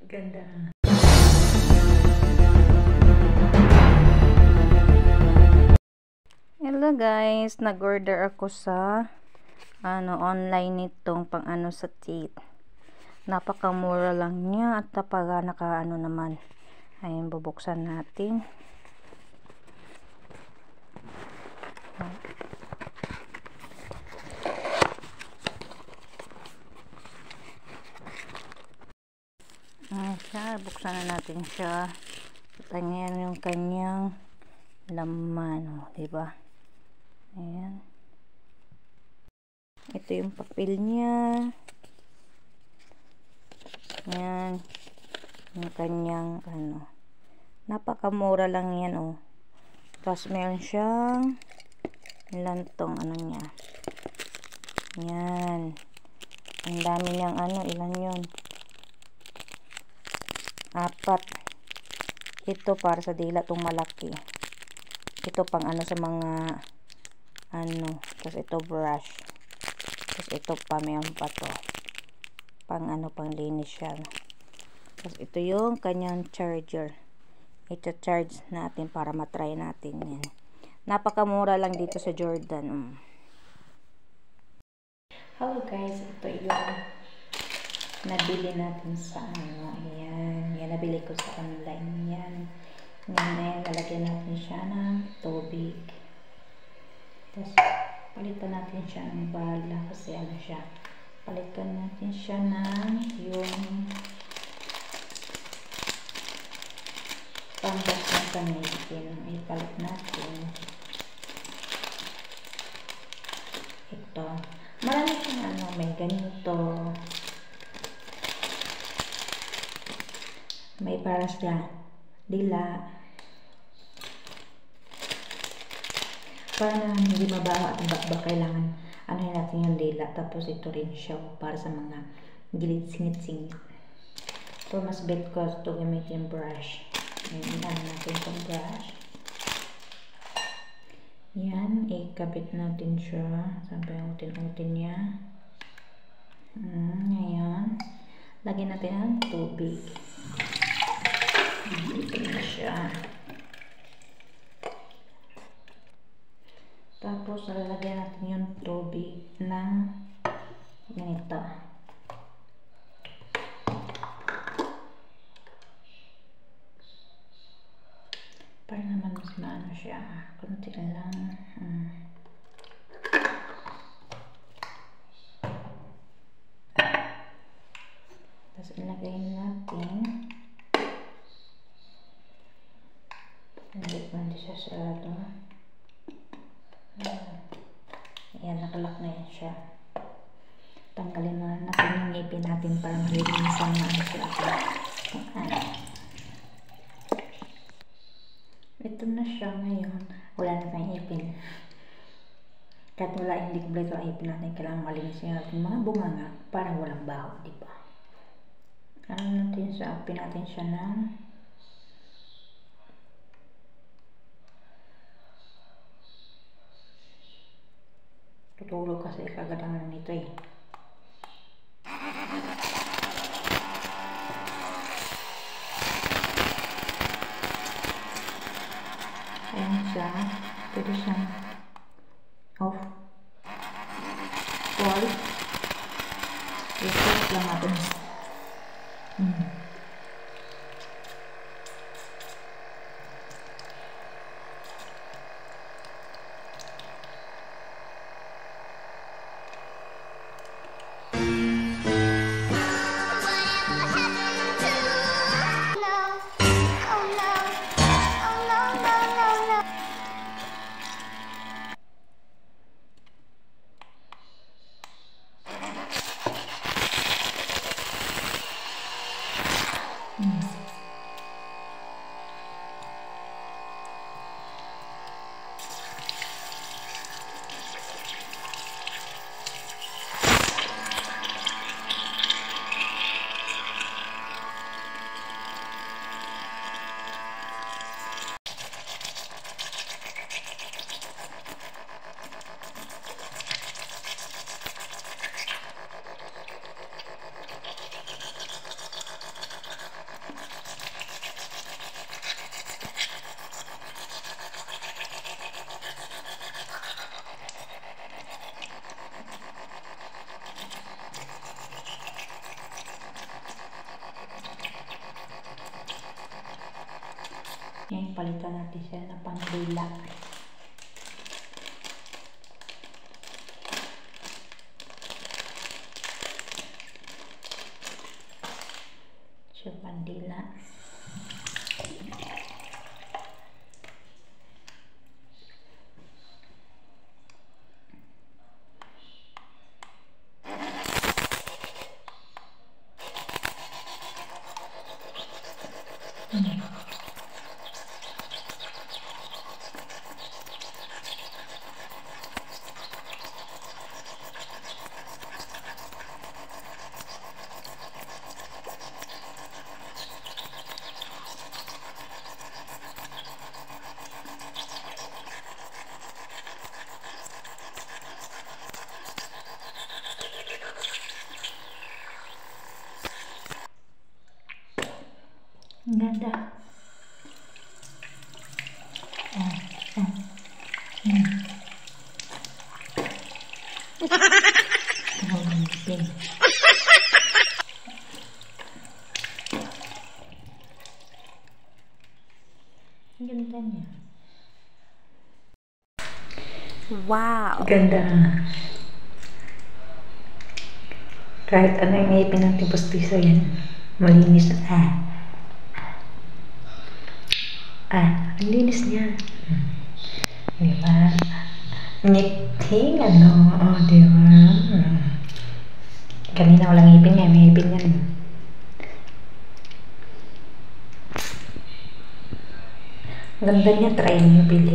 Ganda. Hello guys, nag-order ako sa online nitong pang sa teeth. Napakamura lang niya at naka naman. Ayun, bubuksan natin. Siya, buksan na natin siya. Tingnan yung kanyang laman, diba? Ayan. Ito yung papel niya. Ayan. Yung kanyang napakamura lang yan, Tapos meron siyang ilan tong niya. Ayan. Ang dami niyang ilan yun? 4. Ito para sa dila tong malaki. Ito pang sa mga tapos ito brush. Tapos ito pa, mayroon pa to. Pang pang linis siya. Tapos ito yung kanyang charger. Ito charge natin para matry natin yan. Napakamura lang dito sa Jordan. Hello guys, ito yung nabili natin sa ayan. Yan, nabili ko sa online yan. Ngayon, lalagyan natin siya ng tubig. Tapos, palitan natin siya ng bala kasi siya. Palitan natin siya ng yung pambak ng pangipin. Ipalit natin. Ito. Marami siyang may ganito. May para siya dila. Para hindi mabaho at bakbak, kailangan natin yung dila. Tapos ito rin siya para sa mga gilid singit-singit. So mas bet ko ito gamitin brush. Ayan, natin itong brush. Yan, ikabit natin siya. Sampai utin-utin niya. Ayan. Lagyan natin ang tubig. Ito na siya. Tapos, lalagyan natin yung tubig ng ganito. Para naman mas maano siya. Kunti lang. Tapos, ilagay natin. Hindi pa hindi siya sarado. Ayan, nakalak na yan siya. Tanggalin na natin yung ngipin natin para malinisan na siya. Ito na siya ngayon. Wala na tayong ngipin. Kahit wala, hindi kompleto ang ngipin natin, kailangan malinisin natin mga bunganga para walang baho, diba? Natin sa apin natin siya ng tutulog kasi kagadangan nito Ayan siya. Pwede siyang off. Wall. I-set lang natin. Yan, palitan natin siya ng pandila. So, pandila. Ang ganda. Ang ganda niya. Wow! Ganda. Kahit ano yung ngipin ng tipos-piso yan. Malinis na. Ang linis niya. Diba? Ngiting ano. Oh, diba? Kanina walang ngipin nga. May ngipin yan. Ganda niya. Try niyo bili.